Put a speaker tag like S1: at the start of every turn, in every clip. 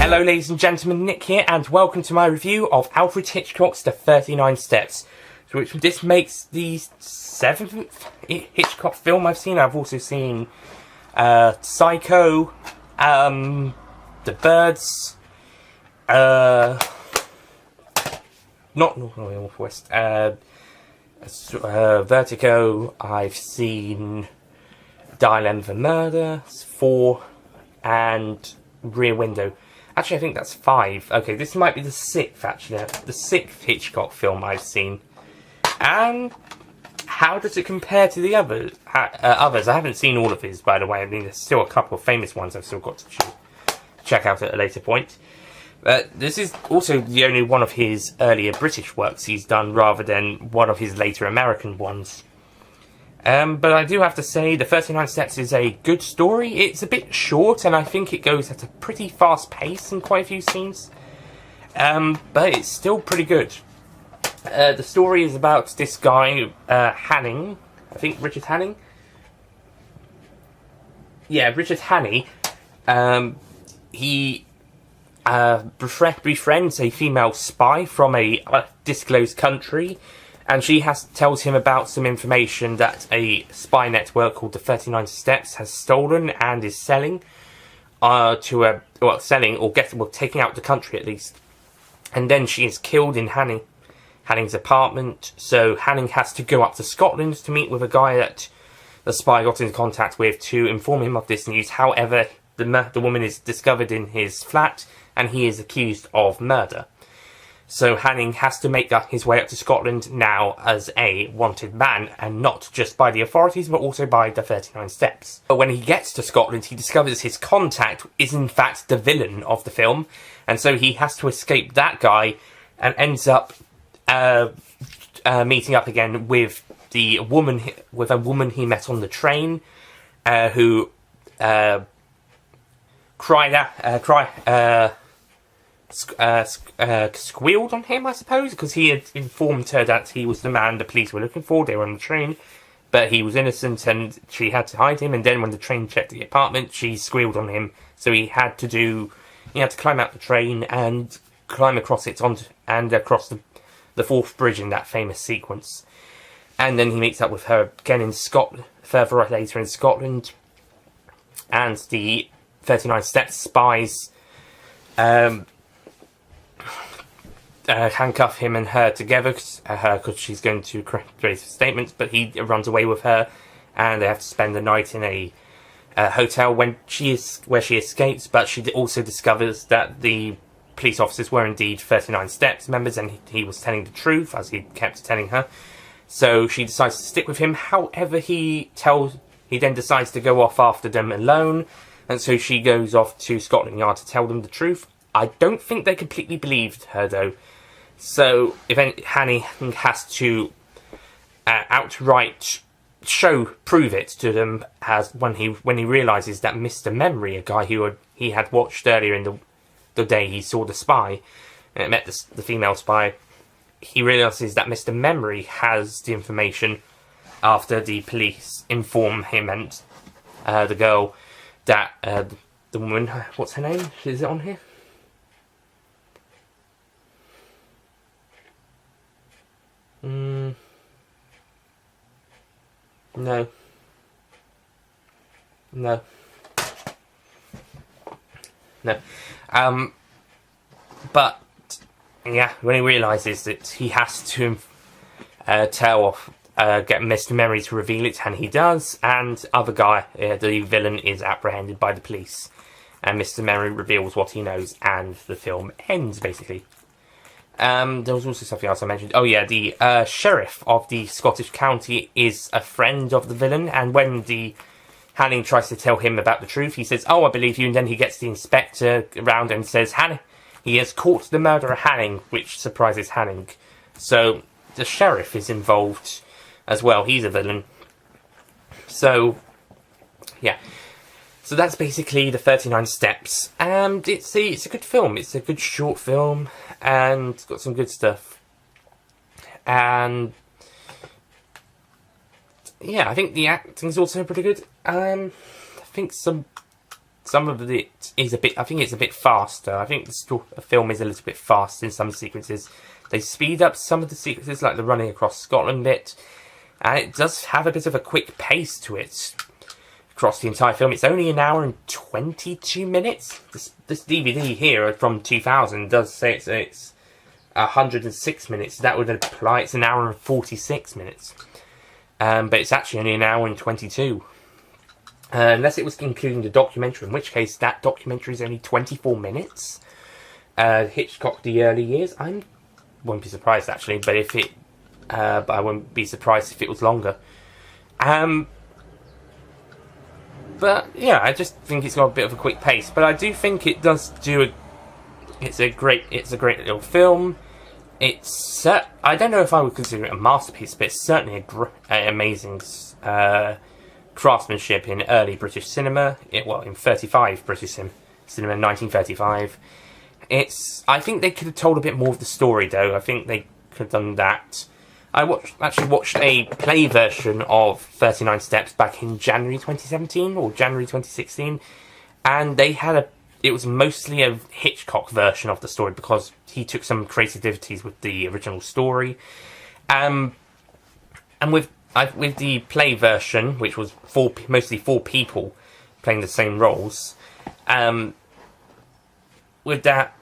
S1: Hello ladies and gentlemen, Nick here, and welcome to my review of Alfred Hitchcock's The 39 Steps. Which this makes the 7th Hitchcock film I've seen. I've also seen Psycho, The Birds, not Northwest, Vertigo. I've seen Dial M for Murder, 4, and Rear Window. Actually, I think that's 5. Okay, this might be the 6th, actually. The 6th Hitchcock film I've seen. And how does it compare to the others? I haven't seen all of his, by the way. I mean, there's still a couple of famous ones I've still got to check out at a later point. This is also the only one of his earlier British works he's done, rather than one of his later American ones. But I do have to say, The 39 Steps is a good story. It's a bit short, and I think it goes at a pretty fast pace in quite a few scenes. But it's still pretty good. The story is about this guy, Hanning. I think Richard Hanning? Yeah, Richard Hanning. He befriends a female spy from a undisclosed country, and she tells him about some information that a spy network called the 39 Steps has stolen and is selling taking out the country at least. And then she is killed in Hanning's apartment, so Hanning has to go up to Scotland to meet with a guy that the spy got in contact with to inform him of this news. However, the woman is discovered in his flat, and he is accused of murder. So Hanning has to make his way up to Scotland now as a wanted man, and not just by the authorities, but also by the 39 Steps. But when he gets to Scotland, he discovers his contact is in fact the villain of the film, and so he has to escape that guy, and ends up meeting up again with a woman he met on the train, who squealed on him, I suppose, because he had informed her that he was the man the police were looking for. They were on the train, but he was innocent, and she had to hide him. And then when the train checked the apartment, she squealed on him, so he had to climb out the train and climb across it across the fourth bridge in that famous sequence. And then he meets up with her again in Scotland, further later in Scotland, and the 39 Steps spies handcuff him and her together because she's going to create statements, but he runs away with her, and they have to spend the night in a hotel where she escapes. But she also discovers that the police officers were indeed 39 Steps members, and he was telling the truth, as he kept telling her. So she decides to stick with him. However, he then decides to go off after them alone, and so she goes off to Scotland Yard to tell them the truth. I don't think they completely believed her, though. So Hanning has to outright prove it to them, as when he realises that Mr. Memory, a guy who he had watched earlier in the day he saw the spy, met the female spy, he realises that Mr. Memory has the information after the police inform him and the girl that the woman, what's her name? Is it on here? No. But yeah, when he realises that he has to get Mr. Memory to reveal it, and he does, and other guy, the villain, is apprehended by the police, and Mr. Memory reveals what he knows, and the film ends, basically. There was also something else I mentioned. Oh yeah, the sheriff of the Scottish county is a friend of the villain, and when Hanning tries to tell him about the truth, he says, "Oh, I believe you," and then he gets the inspector around and says, "Hanning, he has caught the murderer Hanning," which surprises Hanning. So the sheriff is involved as well. He's a villain. So yeah. So that's basically the 39 Steps, and it's a good film. It's a good short film, and it's got some good stuff. And yeah, I think the acting's also pretty good. I think some some of it is a bit. I think it's a bit faster. I think the film is a little bit fast in some sequences. They speed up some of the sequences, like the running across Scotland bit, and it does have a bit of a quick pace to it across the entire film. It's only an hour and 22 minutes. This DVD here from 2000 does say it's 106 minutes. That would imply it's an hour and 46 minutes. But it's actually only an hour and 22. Unless it was including the documentary, in which case that documentary is only 24 minutes. Hitchcock, the early years. I wouldn't be surprised actually, but but I wouldn't be surprised if it was longer. But yeah, I just think it's got a bit of a quick pace. But I do think it does do it's a great little film. I don't know if I would consider it a masterpiece, but it's certainly an amazing craftsmanship in early British cinema. In 35 British cinema in 1935. I think they could have told a bit more of the story, though. I think they could have done that. I actually watched a play version of 39 Steps back in January 2017 or January 2016, and it was mostly a Hitchcock version of the story because he took some creativities with the original story, and with the play version, which was mostly four people playing the same roles, with that.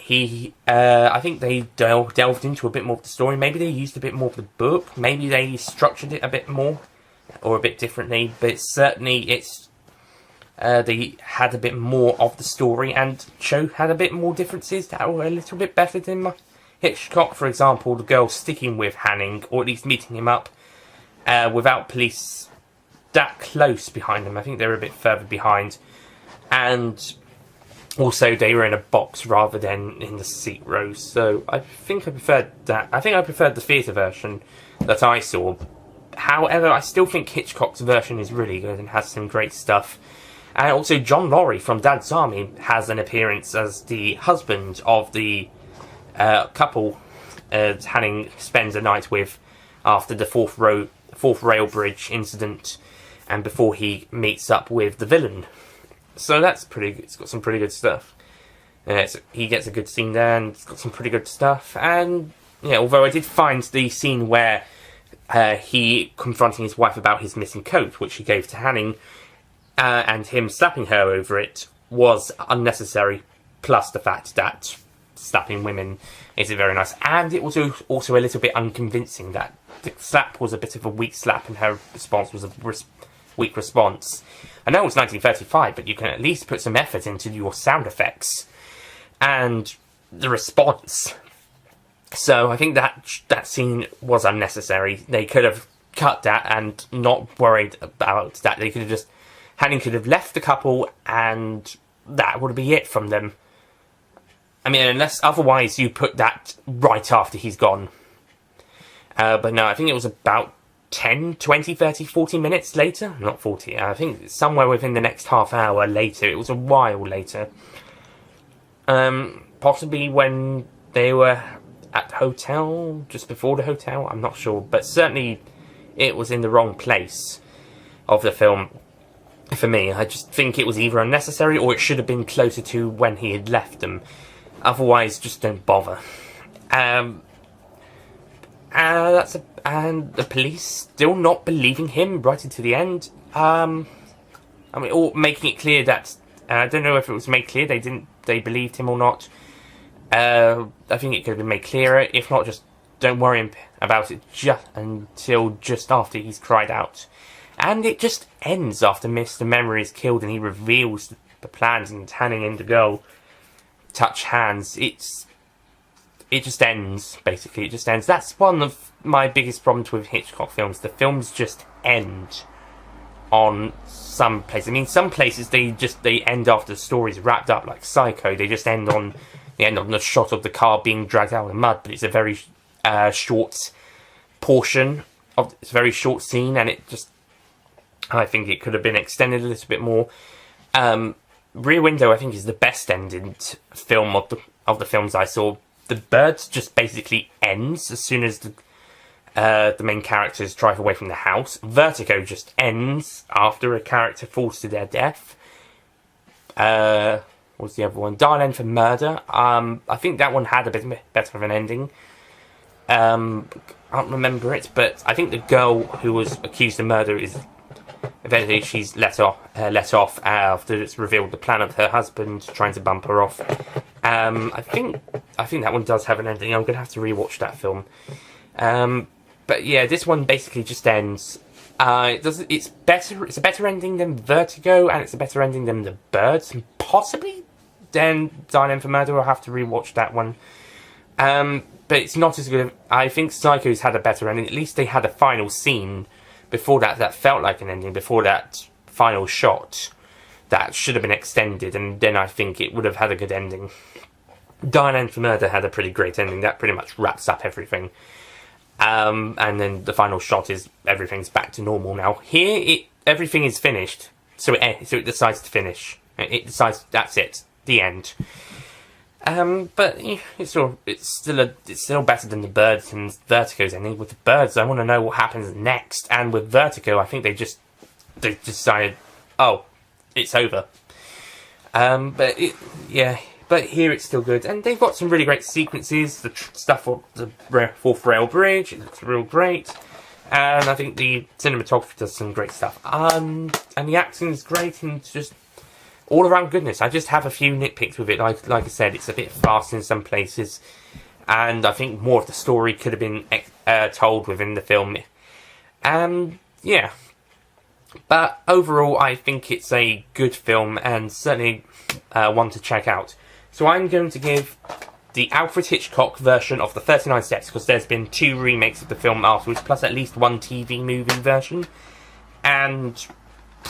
S1: I think they delved into a bit more of the story. Maybe they used a bit more of the book. Maybe they structured it a bit more or a bit differently. But they had a bit more of the story, and Cho had a bit more differences that were a little bit better than Hitchcock. For example, the girl sticking with Hanning, or at least meeting him up without police that close behind them. I think they were a bit further behind, and also, they were in a box rather than in the seat rows, so I think I preferred that. I think I preferred the theatre version that I saw. However, I still think Hitchcock's version is really good and has some great stuff. And also, John Laurie from Dad's Army has an appearance as the husband of the couple Hanning spends a night with after the fourth rail bridge incident and before he meets up with the villain. So that's pretty good. It's got some pretty good stuff. He gets a good scene there, and it's got some pretty good stuff. And yeah, although I did find the scene where he confronting his wife about his missing coat, which he gave to Hanning, and him slapping her over it was unnecessary. Plus the fact that slapping women isn't very nice, and it was also a little bit unconvincing. That the slap was a bit of a weak slap, and her response was a weak response. I know it's 1935, but you can at least put some effort into your sound effects and the response. So I think that scene was unnecessary. They could have cut that and not worried about that. They could have Hanning could have left the couple, and that would be it from them. I mean, unless otherwise you put that right after he's gone. But no, I think it was about 10, 20, 30, 40 minutes later. Not 40, I think somewhere within the next half hour later. It was a while later. Possibly when they were at the hotel, just before the hotel, I'm not sure. But certainly it was in the wrong place of the film. For me, I just think it was either unnecessary or it should have been closer to when he had left them. Otherwise, just don't bother. And the police still not believing him right into the end. Or making it clear that I don't know if it was made clear they believed him or not. I think it could have been made clearer. If not, just don't worry about it until just after he's cried out. And it just ends after Mr. Memory is killed and he reveals the plans and Hanning and the girl touch hands. It just ends, basically. It just ends. That's one of my biggest problems with Hitchcock films. The films just end on some places. I mean, some places they end after the story's wrapped up, like Psycho. They just end on the shot of the car being dragged out of the mud, but it's a very short portion of it's a very short scene, and I think it could have been extended a little bit more. Rear Window, I think, is the best ending film of the films I saw. The Birds just basically ends as soon as the main characters drive away from the house. Vertigo just ends after a character falls to their death. What's the other one? Dial M for Murder. I think that one had a bit better of an ending. I can't remember it, but I think the girl who was accused of murder is eventually she's let off after it's revealed the plan of her husband trying to bump her off. I think that one does have an ending. I'm gonna have to rewatch that film. But yeah, this one basically just ends. It's better. It's a better ending than Vertigo, and it's a better ending than The Birds, and possibly then Dial M for Murder. I'll have to rewatch that one. But it's not as good. I think Psycho's had a better ending. At least they had a final scene before that felt like an ending. Before that final shot, that should have been extended, and then I think it would have had a good ending. Dial M for Murder had a pretty great ending. That pretty much wraps up everything. And then the final shot is everything's back to normal now. Here, everything is finished, so it decides to finish. It decides that's it, the end. But it's still better than The Birds and Vertigo's ending. With The Birds, I want to know what happens next, and with Vertigo, I think they decided, oh, it's over. But here it's still good, and they've got some really great sequences. The stuff for the fourth rail bridge, it looks real great, and I think the cinematography does some great stuff. And the acting is great, and just all around goodness. I just have a few nitpicks with it. Like I said, it's a bit fast in some places, and I think more of the story could have been told within the film. Yeah. But overall, I think it's a good film, and certainly one to check out. So I'm going to give the Alfred Hitchcock version of the 39 Steps, because there's been 2 remakes of the film afterwards, plus at least 1 TV movie version. And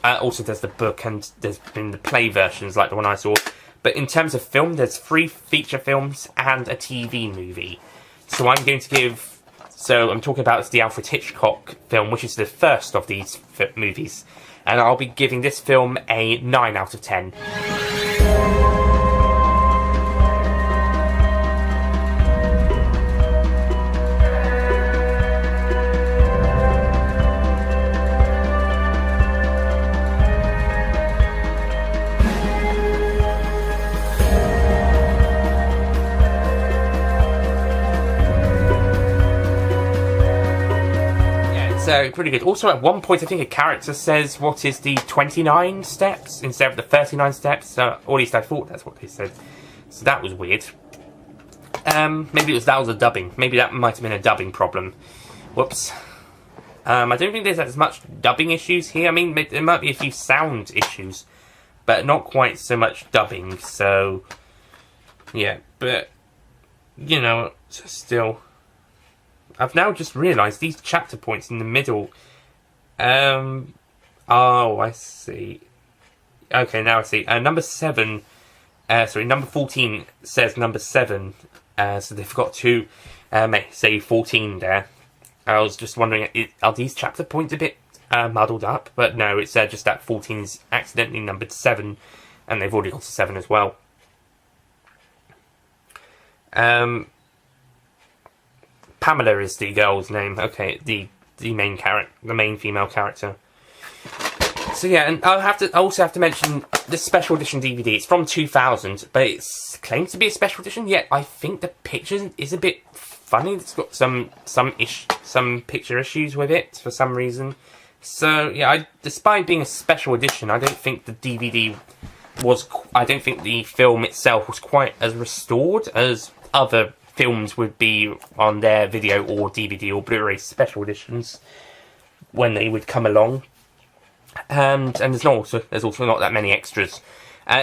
S1: also there's the book, and there's been the play versions like the one I saw. But in terms of film, there's 3 feature films and a TV movie. So I'm going to give... So I'm talking about the Alfred Hitchcock film, which is the first of these movies. And I'll be giving this film a 9 out of 10. So, pretty good. Also, at one point, I think a character says, what is the 29 steps instead of the 39 steps? Or at least I thought that's what they said. So that was weird. Maybe that was a dubbing. Maybe that might have been a dubbing problem. Whoops. I don't think there's as much dubbing issues here. I mean, there might be a few sound issues, but not quite so much dubbing. So, yeah. But, you know, still... I've now just realised these chapter points in the middle. Oh, I see. Okay, now I see. Number 7. Number 14 says number 7. So they've got to say 14 there. I was just wondering, are these chapter points a bit muddled up? But no, it's just that 14 is accidentally numbered 7, and they've already got to 7 as well. Pamela is the girl's name. Okay, the main character, the main female character. So yeah, and I also have to mention this special edition DVD. It's from 2000, but it's claimed to be a special edition. Yet I think the picture is a bit funny. It's got some picture issues with it for some reason. So yeah, despite being a special edition, I don't think the DVD was. I don't think the film itself was quite as restored as other films would be on their video or DVD or Blu-ray special editions when they would come along. And there's also not that many extras.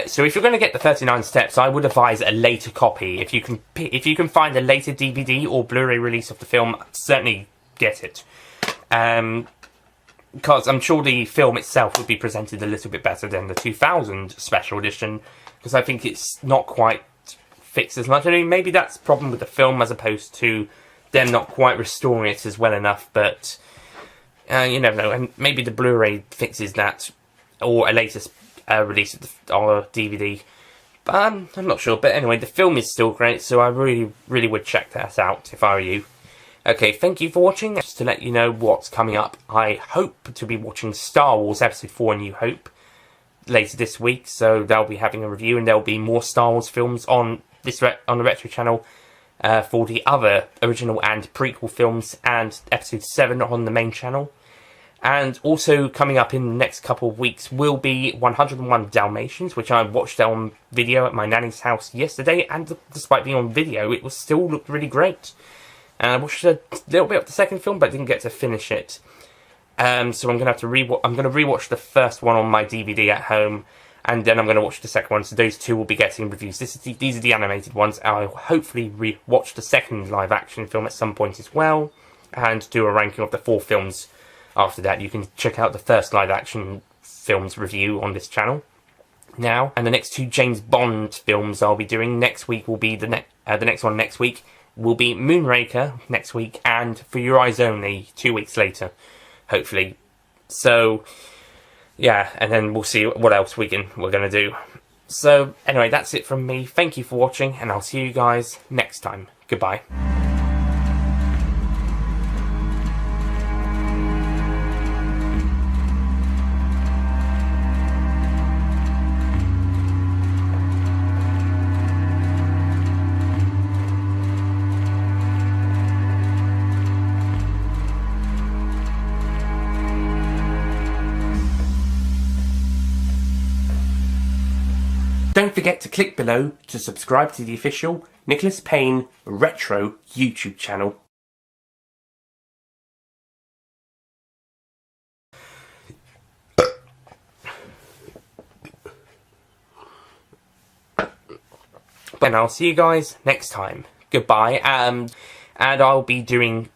S1: So if you're going to get the 39 steps, I would advise a later copy. If you can find a later DVD or Blu-ray release of the film, certainly get it. Because I'm sure the film itself would be presented a little bit better than the 2000 special edition, because I think it's not quite fixed as much. I mean, maybe that's a problem with the film as opposed to them not quite restoring it as well enough, but you never know. And maybe the Blu-ray fixes that, or a latest release of the DVD. But I'm not sure. But anyway, the film is still great, so I really, really would check that out if I were you. Okay, thank you for watching. Just to let you know what's coming up, I hope to be watching Star Wars Episode 4: A New Hope later this week, so they'll be having a review, and there'll be more Star Wars films on on the Retro channel for the other original and prequel films, and episode 7 on the main channel. And also coming up in the next couple of weeks will be 101 Dalmatians, which I watched on video at my nanny's house yesterday, and despite being on video, it was still looked really great. And I watched a little bit of the second film, but didn't get to finish it. So I'm gonna have to rewatch the first one on my DVD at home, and then I'm gonna watch the second one. So those two will be getting reviews. These are the animated ones. I'll hopefully rewatch the second live-action film at some point as well, and do a ranking of the 4 films. After that, you can check out the first live-action films review on this channel now. And the next 2 James Bond films I'll be doing next week will be the next one next week will be Moonraker next week, and For Your Eyes Only 2 weeks later, hopefully. So yeah, and then we'll see what else we're gonna do. So anyway, that's it from me. Thank you for watching, and I'll see you guys next time. Goodbye. Don't forget to click below to subscribe to the official Nicholas Payne Retro YouTube channel. And I'll see you guys next time. Goodbye. And I'll be doing